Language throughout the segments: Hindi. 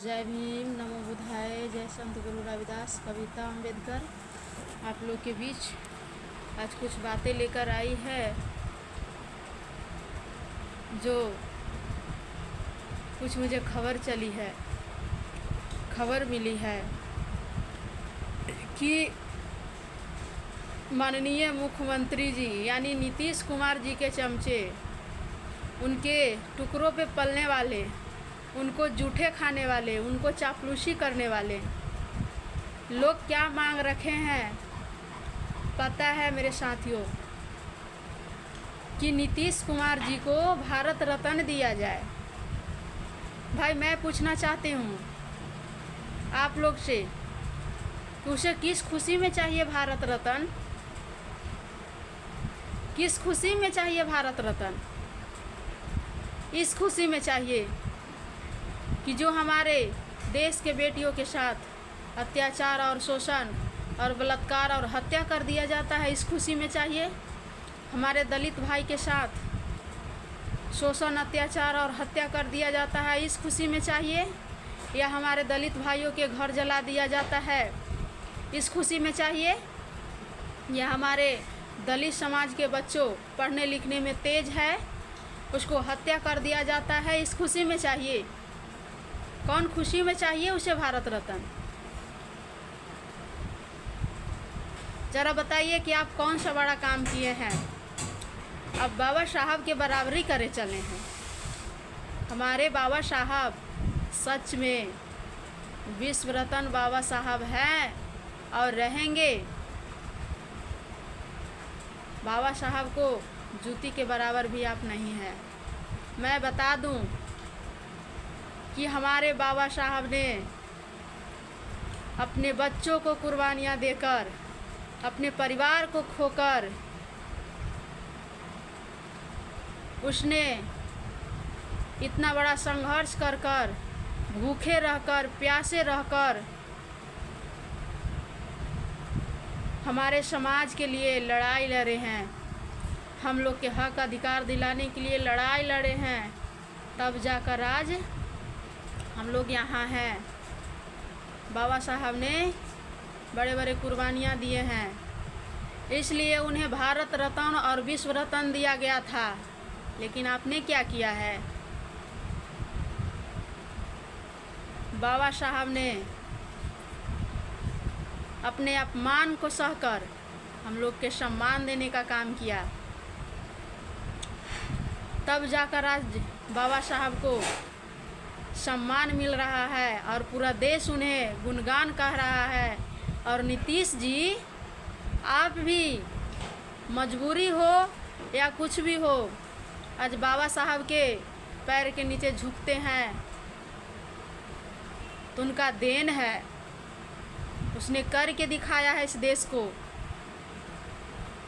जय भीम, नमो बुद्धाय, जय संत गुरु रविदास। कविता अम्बेडकर आप लोग के बीच आज कुछ बातें लेकर आई है जो कुछ मुझे खबर मिली है कि माननीय मुख्यमंत्री जी यानी नीतीश कुमार जी के चमचे, उनके टुकड़ों पे पलने वाले, उनको जूठे खाने वाले, उनको चापलूसी करने वाले लोग क्या मांग रखे हैं पता है मेरे साथियों? कि नीतीश कुमार जी को भारत रत्न दिया जाए। भाई मैं पूछना चाहती हूँ आप लोग से कि उसे किस खुशी में चाहिए भारत रत्न? किस खुशी में चाहिए भारत रत्न? इस खुशी में चाहिए कि जो हमारे देश के बेटियों के साथ अत्याचार और शोषण और बलात्कार और हत्या कर दिया जाता है, इस खुशी में चाहिए? हमारे दलित भाई के साथ शोषण, अत्याचार और हत्या कर दिया जाता है, इस खुशी में चाहिए? या हमारे दलित भाइयों के घर जला दिया जाता है, इस खुशी में चाहिए? या हमारे दलित समाज के बच्चों पढ़ने लिखने में तेज है, उसको हत्या कर दिया जाता है, इस खुशी में चाहिए? कौन खुशी में चाहिए उसे भारत रत्न? जरा बताइए कि आप कौन सा बड़ा काम किए हैं? अब बाबा साहब के बराबरी करे चले हैं। हमारे बाबा साहब सच में विश्व रत्न बाबा साहब हैं और रहेंगे। बाबा साहब को जूती के बराबर भी आप नहीं हैं। मैं बता दूं कि हमारे बाबा साहब ने अपने बच्चों को कुर्बानियाँ देकर, अपने परिवार को खोकर, उसने इतना बड़ा संघर्ष कर कर, भूखे रहकर, प्यासे रहकर हमारे समाज के लिए लड़ाई लड़े हैं। हम लोग के हक अधिकार दिलाने के लिए लड़ाई लड़े हैं, तब जाकर आज हम लोग यहाँ हैं। बाबा साहब ने बड़े बड़े कुर्बानियाँ दिए हैं, इसलिए उन्हें भारत रत्न और विश्व रत्न दिया गया था। लेकिन आपने क्या किया है? बाबा साहब ने अपने अपमान को सहकर हम लोग के सम्मान देने का काम किया, तब जाकर आज बाबा साहब को सम्मान मिल रहा है और पूरा देश उन्हें गुणगान कह रहा है। और नीतीश जी, आप भी मजबूरी हो या कुछ भी हो, आज बाबा साहब के पैर के नीचे झुकते हैं तो उनका देन है, उसने करके दिखाया है इस देश को।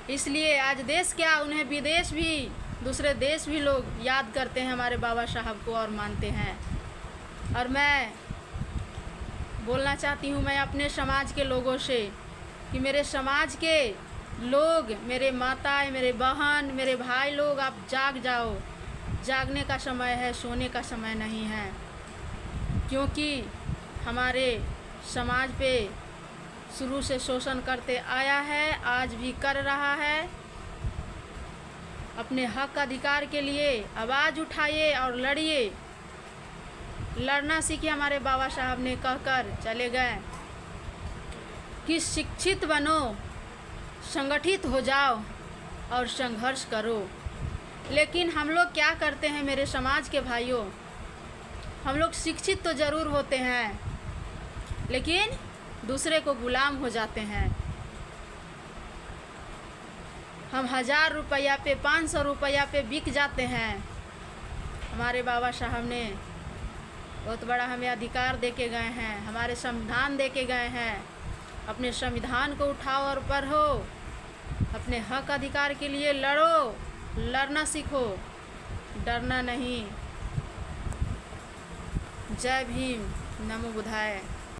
इसलिए आज देश क्या, उन्हें विदेश भी, दूसरे देश भी लोग याद करते हैं हमारे बाबा साहब को और मानते हैं। और मैं बोलना चाहती हूँ मैं अपने समाज के लोगों से कि मेरे समाज के लोग, मेरे माताएं, मेरे बहन, मेरे भाई लोग, आप जाग जाओ। जागने का समय है, सोने का समय नहीं है। क्योंकि हमारे समाज पे शुरू से शोषण करते आया है, आज भी कर रहा है। अपने हक अधिकार के लिए आवाज़ उठाइए और लड़िए। लड़ना सीखिए। हमारे बाबा साहब ने कहकर चले गए कि शिक्षित बनो, संगठित हो जाओ और संघर्ष करो। लेकिन हम लोग क्या करते हैं मेरे समाज के भाइयों? हम लोग शिक्षित तो ज़रूर होते हैं, लेकिन दूसरे को गुलाम हो जाते हैं। हम 1000 रुपया पे, 500 रुपया पे बिक जाते हैं। हमारे बाबा साहब ने बहुत बड़ा हमें अधिकार दे के गए हैं, हमारे संविधान दे के गए हैं। अपने संविधान को उठाओ और पढ़ो, अपने हक अधिकार के लिए लड़ो, लड़ना सीखो, डरना नहीं। जय भीम, नमो बुद्धाय।